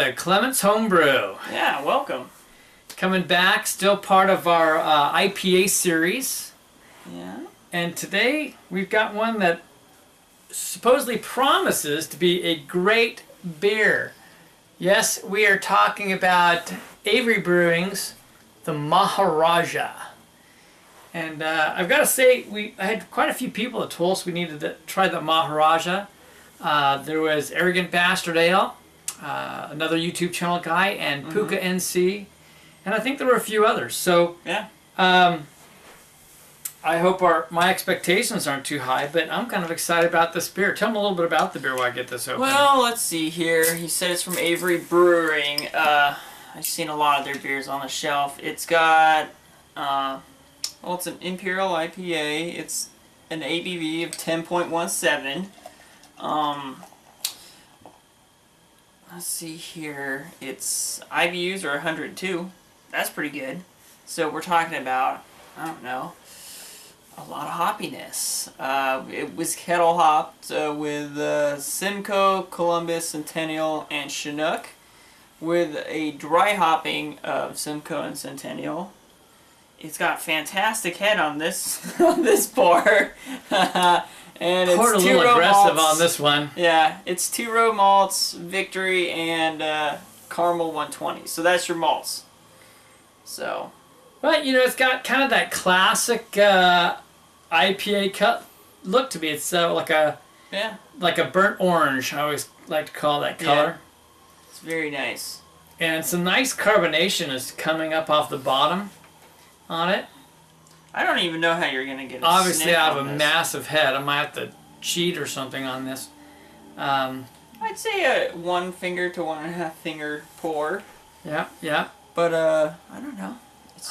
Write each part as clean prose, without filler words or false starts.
to Clement's Homebrew. Yeah, welcome. Coming back, still part of our IPA series. Yeah. And today we've got one that supposedly promises to be a great beer. Yes, we are talking about Avery Brewing's the Maharaja. And I've got to say, I had quite a few people that told us we needed to try the Maharaja. There was Arrogant Bastard Ale, another YouTube channel guy, and Puka NC, and I think there were a few others. So yeah, I hope my expectations aren't too high, but I'm kind of excited about this beer. Tell me a little bit about the beer while I get this open. well, let's see here. He said it's from Avery Brewing. I've seen a lot of their beers on the shelf. It's got, well, it's an Imperial IPA. It's an ABV of 10.17. Let's see here. Its IBUs are 102. That's pretty good. So we're talking about, I don't know, a lot of hoppiness. It was kettle hopped with Simcoe, Columbus, Centennial, and Chinook, with a dry hopping of Simcoe and Centennial. It's got fantastic head on this on this pour. And it's poured a little aggressive on this one. Yeah, it's 2-row malts, Victory, and Caramel 120. So that's your malts. So, but you know, it's got kind of that classic IPA cut look to me. It's like a burnt orange. I always like to call that color. Yeah. It's very nice. And some nice carbonation is coming up off the bottom on it. I don't even know how you're going to get a Obviously, sniff I have on a this. massive head. I might have to cheat or something on this. I'd say a 1 finger to 1.5 finger pour. Yeah, yeah. But, I don't know.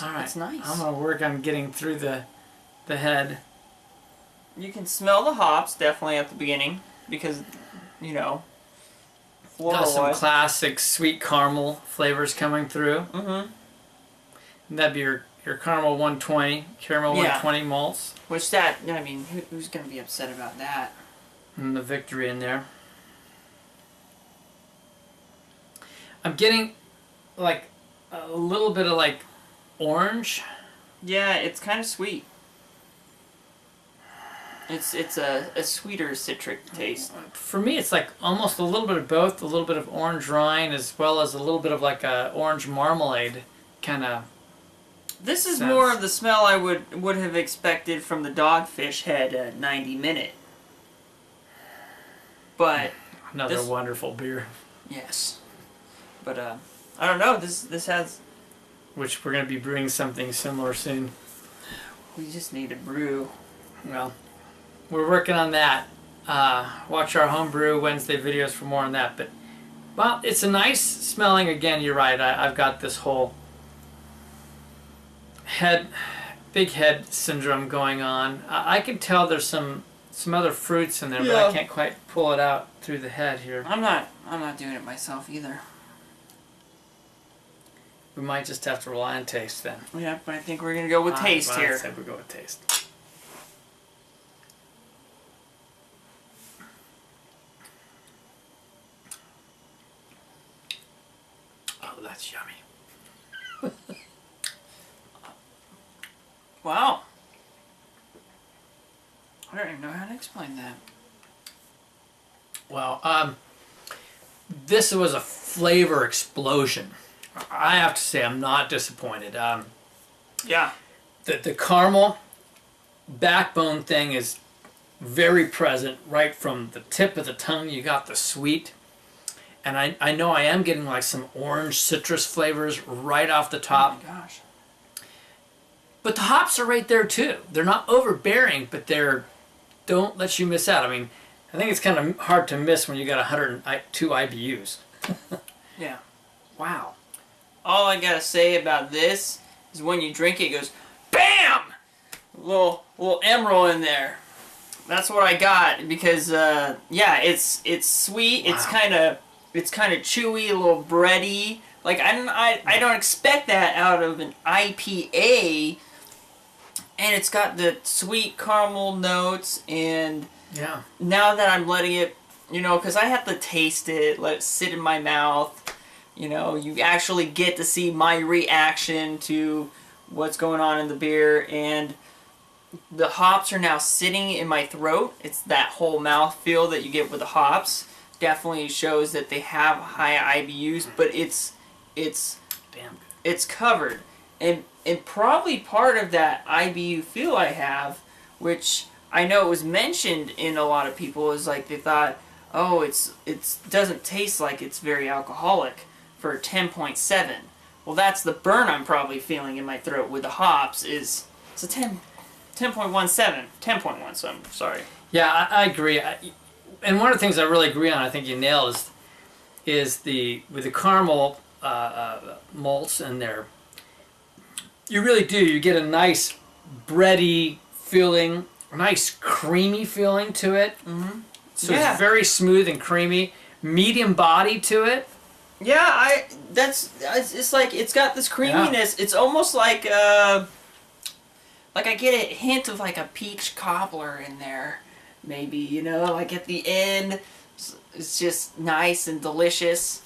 All right. It's nice. I'm going to work on getting through the head. You can smell the hops definitely at the beginning because, you know, Got some floral-wise. classic sweet caramel flavors coming through. Mm-hmm. And that'd be your caramel 120, caramel 120 malts. Which that, I mean, who's going to be upset about that? And the Victory in there. I'm getting like a little bit of like orange. Yeah, it's kind of sweet. It's a sweeter citric taste. For me, it's like almost a little bit of both, a little bit of orange rind as well as a little bit of like a orange marmalade kind of. This is sense. more of the smell I would have expected from the Dogfish Head 90 Minute. But Another wonderful beer. yes. But I don't know. This has. Which we're going to be brewing something similar soon. We just need to brew. Well, we're working on that. Watch our homebrew Wednesday videos for more on that. But, well, it's a nice smelling. Again, you're right. I've got this whole big head syndrome going on. I can tell there's some other fruits in there, but I can't quite pull it out through the head here. I'm not doing it myself either. We might just have to rely on taste then. Yeah, but I think we're gonna go with taste here. I said we go with taste. Oh, that's yummy. Wow. I don't even know how to explain that. Well, this was a flavor explosion. I have to say I'm not disappointed. Yeah. The caramel backbone thing is very present right from the tip of the tongue. You got the sweet. And I know I am getting like some orange citrus flavors right off the top. Oh my gosh. But the hops are right there too. They're not overbearing, but don't let you miss out. I mean, I think it's kind of hard to miss when you got 102 IBUs. Yeah. Wow. All I gotta say about this is when you drink it, it goes BAM! Little emerald in there. That's what I got because yeah, it's sweet. Wow. It's kind of chewy, a little bready. Like I don't expect that out of an IPA. And it's got the sweet caramel notes, and yeah. Now that I'm letting it, you know, because I have to taste it, let it sit in my mouth. You know, you actually get to see my reaction to what's going on in the beer, and the hops are now sitting in my throat. It's that whole mouth feel that you get with the hops. Definitely shows that they have high IBUs, but it's Damn good. it's covered. And probably part of that IBU feel I have, which I know was mentioned in a lot of people, is like they thought, oh, it doesn't taste like it's very alcoholic for 10.7. Well, that's the burn I'm probably feeling in my throat with the hops. It's a 10.17, 10.1. So I'm sorry. Yeah, I agree. And one of the things I really agree on, I think you nailed, is with the caramel malts in there. You really do. You get a nice bready feeling, a nice creamy feeling to it. Mm-hmm. So it's very smooth and creamy. Medium body to it. Yeah, it's like it's got this creaminess. Yeah. It's almost like I get a hint of like a peach cobbler in there, maybe, you know, like at the end. It's just nice and delicious.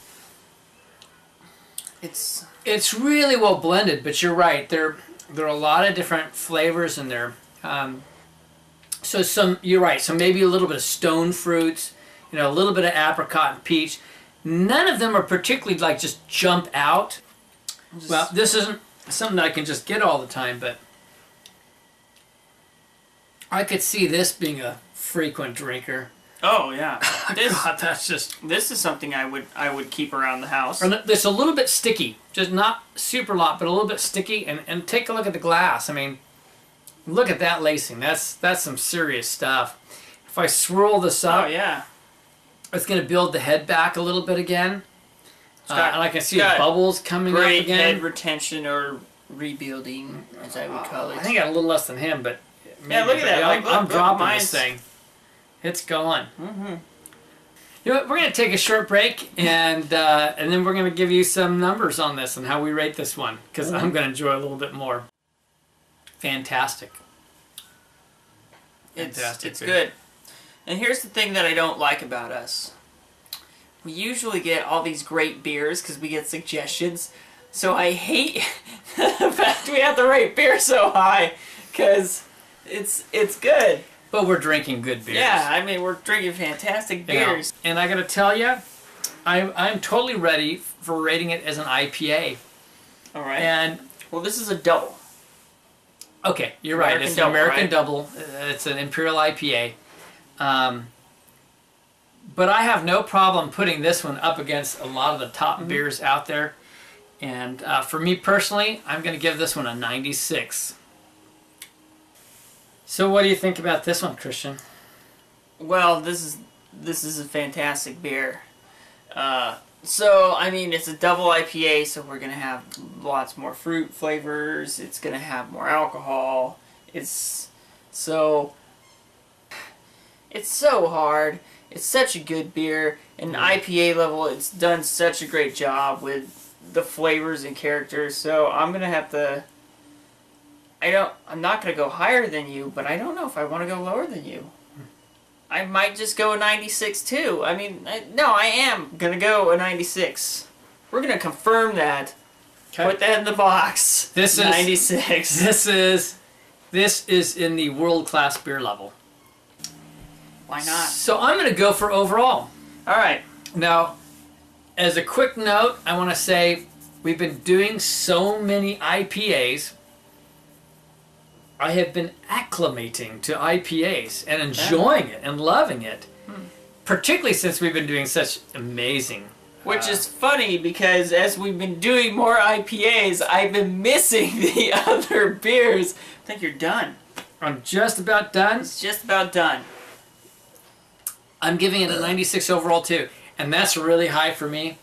It's really well blended, but you're right. There are a lot of different flavors in there. You're right. So maybe a little bit of stone fruits, you know, a little bit of apricot and peach. None of them are particularly like just jump out. Well, this isn't something that I can just get all the time, but I could see this being a frequent drinker. Oh yeah, God, that's just. This is something I would keep around the house. And it's a little bit sticky, just not super lot, but a little bit sticky. And take a look at the glass. I mean, look at that lacing. That's some serious stuff. If I swirl this up, oh yeah, it's going to build the head back a little bit again, and I can see the bubbles coming up again. Great head retention, or rebuilding, as I would call it. I think I got a little less than him, but yeah, look at that. I'm dropping this thing. It's going. Mm-hmm. You know what, we're going to take a short break, and then we're going to give you some numbers on this and how we rate this one, because I'm going to enjoy a little bit more. Fantastic. It's good. And here's the thing that I don't like about us. We usually get all these great beers because we get suggestions. So I hate the fact we have to rate beer so high, because it's good. But we're drinking good beers. Yeah, I mean, we're drinking fantastic beers. Yeah. And I got to tell you, I'm totally ready for rating it as an IPA. All right. And well, this is a double. Okay, you're right. It's an American double. It's an Imperial IPA. But I have no problem putting this one up against a lot of the top beers out there. And for me personally, I'm going to give this one a 96. So what do you think about this one, Christian? Well, this is a fantastic beer. So, I mean, it's a double IPA, so we're going to have lots more fruit flavors. It's going to have more alcohol. It's so hard. It's such a good beer. And IPA level, it's done such a great job with the flavors and characters. So I'm going to have to... I'm not going to go higher than you, but I don't know if I want to go lower than you. I might just go a 96 too. I mean, I am going to go a 96. We're going to confirm that. Okay. Put that in the box. This 96. This is in the world-class beer level. Why not? So I'm going to go for overall. All right. Now, as a quick note, I want to say we've been doing so many IPAs. I have been acclimating to IPAs and enjoying it and loving it, particularly since we've been doing such amazing. Which is funny, because as we've been doing more IPAs, I've been missing the other beers. I think you're done. I'm just about done. It's just about done. I'm giving it a 96 overall too, and that's really high for me.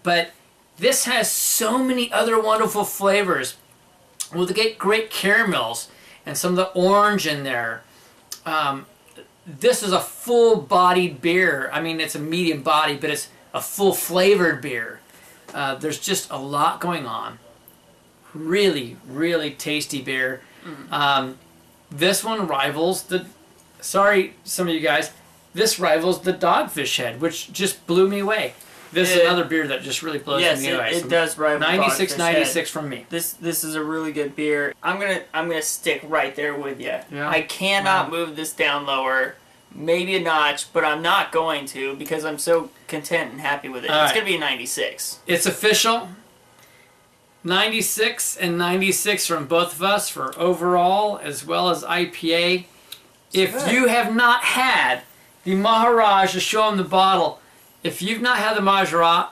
But this has so many other wonderful flavors. Well, they get great caramels and some of the orange in there. This is a full-bodied beer. I mean, it's a medium body, but it's a full-flavored beer. There's just a lot going on. Really, really tasty beer. This one rivals the... Sorry, some of you guys. This rivals the Dogfish Head, which just blew me away. This is another beer that just really blows yes, me away. It does rival 96, Dogfish 96 Head. from me. This is a really good beer. I'm gonna stick right there with you. Yeah. I cannot move this down lower. Maybe a notch, but I'm not going to because I'm so content and happy with it. All It's right. gonna be a 96. It's official. 96 and 96 from both of us for overall as well as IPA. If good. you have not had the Maharaja, show them the bottle. If you've not had the Maharaja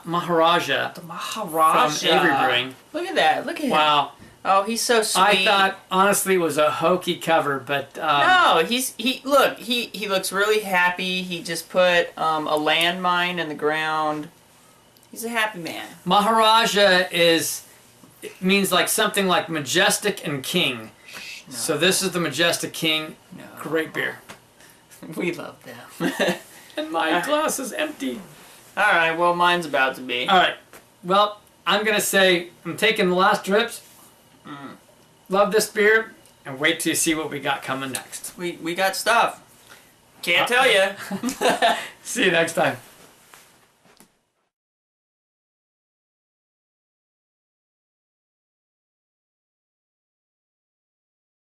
The Maharaja. from Avery Brewing, Look at that. Look at him. wow. Oh, he's so sweet. I thought honestly it was a hokey cover, but No, he looks really happy. He just put a landmine in the ground. He's a happy man. Maharaja means like something like majestic and king. No. So this is the Majestic King. No. Great beer. We love them. And my glass is empty. All right, well, mine's about to be. All right. Well, I'm going to say I'm taking the last drips. Love this beer. And wait till you see what we got coming next. We got stuff. Can't tell you. See you next time.